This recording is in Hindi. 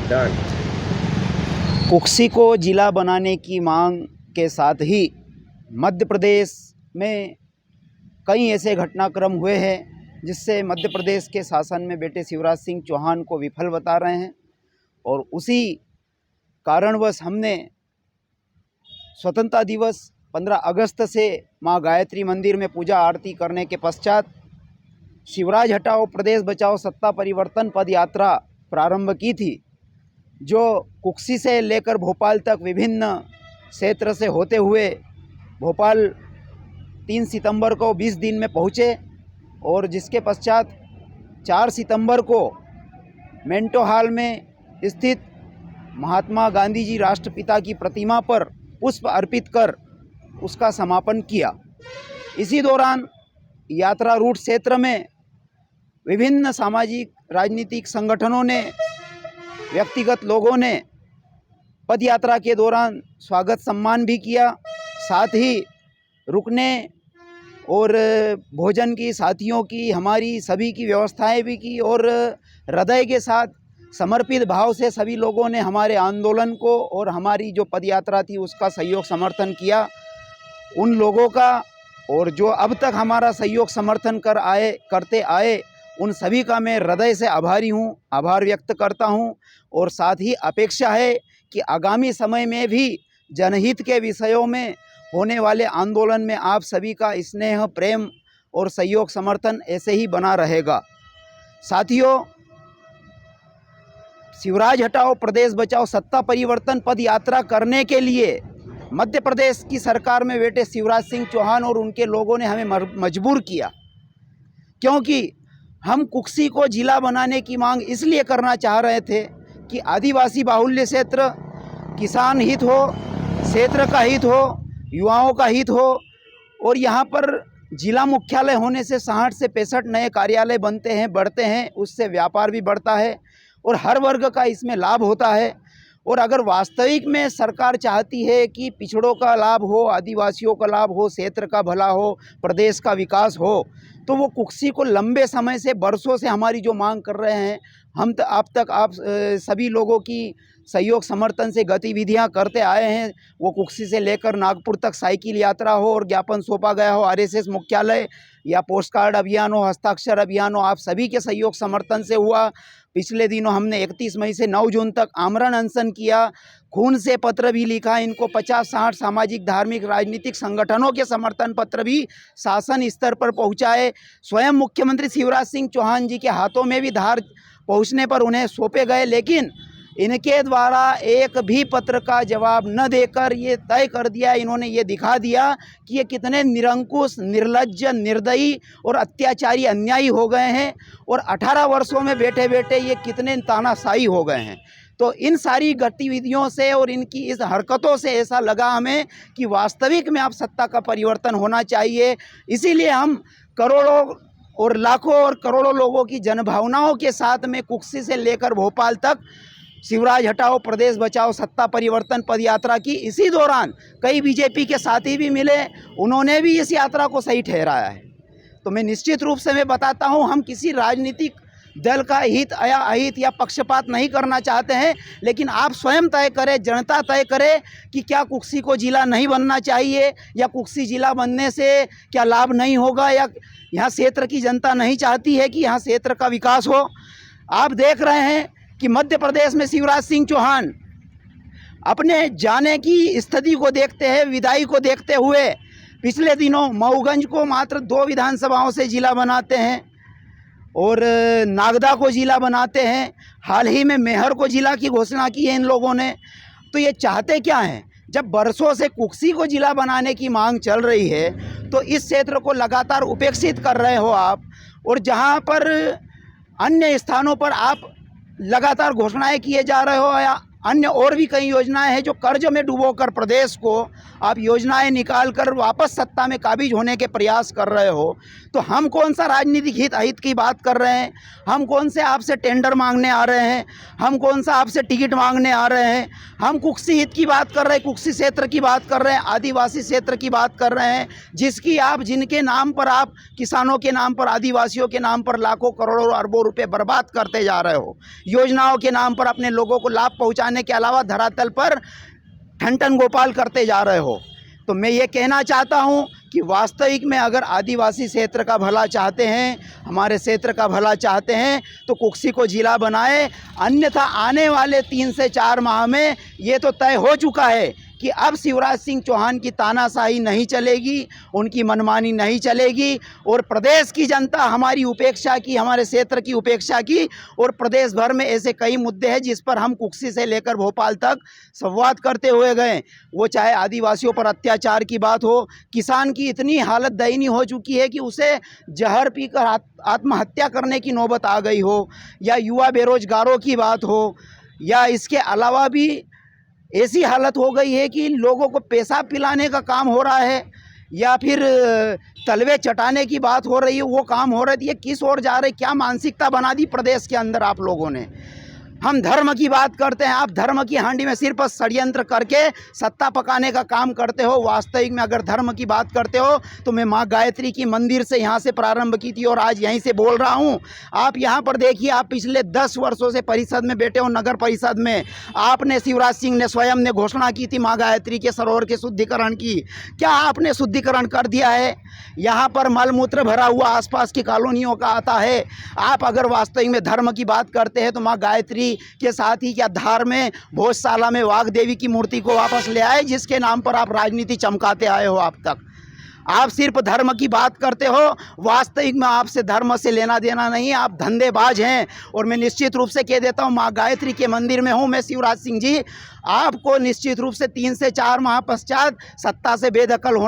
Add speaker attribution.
Speaker 1: डन।
Speaker 2: कुक्सी को जिला बनाने की मांग के साथ ही मध्य प्रदेश में कई ऐसे घटनाक्रम हुए हैं जिससे मध्य प्रदेश के शासन में बैठे शिवराज सिंह चौहान को विफल बता रहे हैं। और उसी कारणवश हमने स्वतंत्रता दिवस 15 अगस्त से मां गायत्री मंदिर में पूजा आरती करने के पश्चात शिवराज हटाओ प्रदेश बचाओ सत्ता परिवर्तन पद यात्रा प्रारंभ की थी, जो कुक्सी से लेकर भोपाल तक विभिन्न क्षेत्र से होते हुए भोपाल 3 सितंबर को 20 दिन में पहुँचे और जिसके पश्चात 4 सितंबर को मेंटो हॉल में स्थित महात्मा गांधी जी राष्ट्रपिता की प्रतिमा पर पुष्प अर्पित कर उसका समापन किया। इसी दौरान यात्रा रूट क्षेत्र में विभिन्न सामाजिक राजनीतिक संगठनों ने, व्यक्तिगत लोगों ने पद यात्रा के दौरान स्वागत सम्मान भी किया, साथ ही रुकने और भोजन की, साथियों की, हमारी सभी की व्यवस्थाएं भी की और हृदय के साथ समर्पित भाव से सभी लोगों ने हमारे आंदोलन को और हमारी जो पद यात्रा थी उसका सहयोग समर्थन किया। उन लोगों का और जो अब तक हमारा सहयोग समर्थन करते आए उन सभी का मैं हृदय से आभारी हूँ, आभार व्यक्त करता हूँ। और साथ ही अपेक्षा है कि आगामी समय में भी जनहित के विषयों में होने वाले आंदोलन में आप सभी का स्नेह, प्रेम और सहयोग समर्थन ऐसे ही बना रहेगा। साथियों, शिवराज हटाओ प्रदेश बचाओ सत्ता परिवर्तन पद यात्रा करने के लिए मध्य प्रदेश की सरकार में बैठे शिवराज सिंह चौहान और उनके लोगों ने हमें मजबूर किया, क्योंकि हम कुक्सी को जिला बनाने की मांग इसलिए करना चाह रहे थे कि आदिवासी बाहुल्य क्षेत्र, किसान हित हो, क्षेत्र का हित हो, युवाओं का हित हो और यहाँ पर जिला मुख्यालय होने से 60 से 65 नए कार्यालय बनते हैं, बढ़ते हैं, उससे व्यापार भी बढ़ता है और हर वर्ग का इसमें लाभ होता है। और अगर वास्तविक में सरकार चाहती है कि पिछड़ों का लाभ हो, आदिवासियों का लाभ हो, क्षेत्र का भला हो, प्रदेश का विकास हो, तो वो कुक्सी को लंबे समय से, बरसों से हमारी जो मांग कर रहे हैं, हम आप सभी लोगों की सहयोग समर्थन से गतिविधियां करते आए हैं। वो कुक्सी से लेकर नागपुर तक साइकिल यात्रा हो और ज्ञापन सौंपा गया हो आरएसएस मुख्यालय, या पोस्ट कार्ड अभियान हो, हस्ताक्षर अभियान हो, आप सभी के सहयोग समर्थन से हुआ। पिछले दिनों हमने 31 मई से 9 जून तक आमरण अनशन किया, खून से पत्र भी लिखा। इनको 50-60 सामाजिक, धार्मिक, राजनीतिक संगठनों के समर्थन पत्र भी शासन स्तर पर पहुंचाए। स्वयं मुख्यमंत्री शिवराज सिंह चौहान जी के हाथों में भी धार पहुंचने पर उन्हें सौंपे गए, लेकिन इनके द्वारा एक भी पत्र का जवाब न देकर ये तय कर दिया, इन्होंने ये दिखा दिया कि ये कितने निरंकुश, निर्लज्ज, निर्दयी और अत्याचारी, अन्यायी हो गए हैं और 18 वर्षों में बैठे बैठे ये कितने तानाशाही हो गए हैं। तो इन सारी गतिविधियों से और इनकी इस हरकतों से ऐसा लगा हमें कि वास्तविक में अब सत्ता का परिवर्तन होना चाहिए। इसीलिए हम करोड़ों और लाखों और करोड़ों लोगों की जनभावनाओं के साथ में कुक्सी से लेकर भोपाल तक शिवराज हटाओ प्रदेश बचाओ सत्ता परिवर्तन पद यात्रा की। इसी दौरान कई बीजेपी के साथी भी मिले, उन्होंने भी इस यात्रा को सही ठहराया है। तो मैं निश्चित रूप से मैं बताता हूं, हम किसी राजनीतिक दल का हित या अहित या पक्षपात नहीं करना चाहते हैं, लेकिन आप स्वयं तय करें, जनता तय करे कि क्या कुक्सी को जिला नहीं बनना चाहिए, या कुक्सी जिला बनने से क्या लाभ नहीं होगा, या यहाँ क्षेत्र की जनता नहीं चाहती है कि यहाँ क्षेत्र का विकास हो। आप देख रहे हैं कि मध्य प्रदेश में शिवराज सिंह चौहान अपने जाने की स्थिति को देखते हैं, विदाई को देखते हुए पिछले दिनों मऊगंज को मात्र 2 विधानसभाओं से जिला बनाते हैं और नागदा को जिला बनाते हैं। हाल ही में मेहर को जिला की घोषणा की है इन लोगों ने। तो ये चाहते क्या हैं? जब बरसों से कुक्सी को जिला बनाने की मांग चल रही है तो इस क्षेत्र को लगातार उपेक्षित कर रहे हो आप, और जहाँ पर अन्य स्थानों पर आप लगातार घोषणाएं किए जा रहे हो या अन्य और भी कई योजनाएं हैं जो कर्ज में डुबोकर प्रदेश को आप योजनाएं निकाल कर वापस सत्ता में काबिज होने के प्रयास कर रहे हो, तो हम कौन सा राजनीतिक हित की बात कर रहे हैं? हम कौन से आपसे टेंडर मांगने आ रहे हैं? हम कौन सा आपसे टिकट मांगने आ रहे हैं? हम कुक्सी हित की बात कर रहे हैं, कुक्सी क्षेत्र की बात कर रहे हैं, आदिवासी क्षेत्र की बात कर रहे हैं, जिनके नाम पर आप किसानों के नाम पर, आदिवासियों के नाम पर लाखों करोड़ों अरबों रुपए बर्बाद करते जा रहे हो। योजनाओं के नाम पर अपने लोगों को लाभ पहुंचाने के अलावा धरातल पर ठन गोपाल करते जा रहे हो। तो मैं ये कहना चाहता हूँ कि वास्तविक में अगर आदिवासी क्षेत्र का भला चाहते हैं, हमारे क्षेत्र का भला चाहते हैं, तो कुक्सी को जिला बनाए। अन्यथा आने वाले 3 से 4 माह में ये तो तय हो चुका है कि अब शिवराज सिंह चौहान की तानाशाही नहीं चलेगी, उनकी मनमानी नहीं चलेगी, और प्रदेश की जनता हमारी उपेक्षा की, हमारे क्षेत्र की उपेक्षा की। और प्रदेश भर में ऐसे कई मुद्दे हैं जिस पर हम कुक्सी से लेकर भोपाल तक संवाद करते हुए गए। वो चाहे आदिवासियों पर अत्याचार की बात हो, किसान की इतनी हालत दयनीय हो चुकी है कि उसे जहर पीकर आत्महत्या करने की नौबत आ गई हो, या युवा बेरोजगारों की बात हो, या इसके अलावा भी ऐसी हालत हो गई है कि लोगों को पेशाब पिलाने का काम हो रहा है, या फिर तलवे चटाने की बात हो रही है, वो काम हो रहे थे। ये किस ओर जा रहे, क्या मानसिकता बना दी प्रदेश के अंदर आप लोगों ने? हम धर्म की बात करते हैं, आप धर्म की हांडी में सिर्फ षड्यंत्र करके सत्ता पकाने का काम करते हो। वास्तविक में अगर धर्म की बात करते हो तो मैं माँ गायत्री की मंदिर से यहाँ से प्रारंभ की थी और आज यहीं से बोल रहा हूँ। आप यहाँ पर देखिए, आप पिछले 10 वर्षों से परिषद में बैठे हो, नगर परिषद में। आपने, शिवराज सिंह ने स्वयं ने घोषणा की थी माँ गायत्री के सरोवर के शुद्धिकरण की। क्या आपने शुद्धिकरण कर दिया है? यहाँ पर मलमूत्र भरा हुआ आसपास की कॉलोनियों का आता है। आप अगर वास्तविक में धर्म की बात करते हैं तो माँ गायत्री के साथ ही क्या धार में भोजशाला में वाघ देवी की मूर्ति को वापस ले आए, जिसके नाम पर आप राजनीति चमकाते आए हो? आप तक आप सिर्फ धर्म की बात करते हो। वास्तविक में आपसे धर्म से लेना देना नहीं, आप धंधेबाज हैं। और मैं निश्चित रूप से कह देता हूँ, माँ गायत्री के मंदिर में हूँ मैं, शिवराज सिंह जी, आपको निश्चित रूप से 3 से 4 माह पश्चात सत्ता से बेदखल होना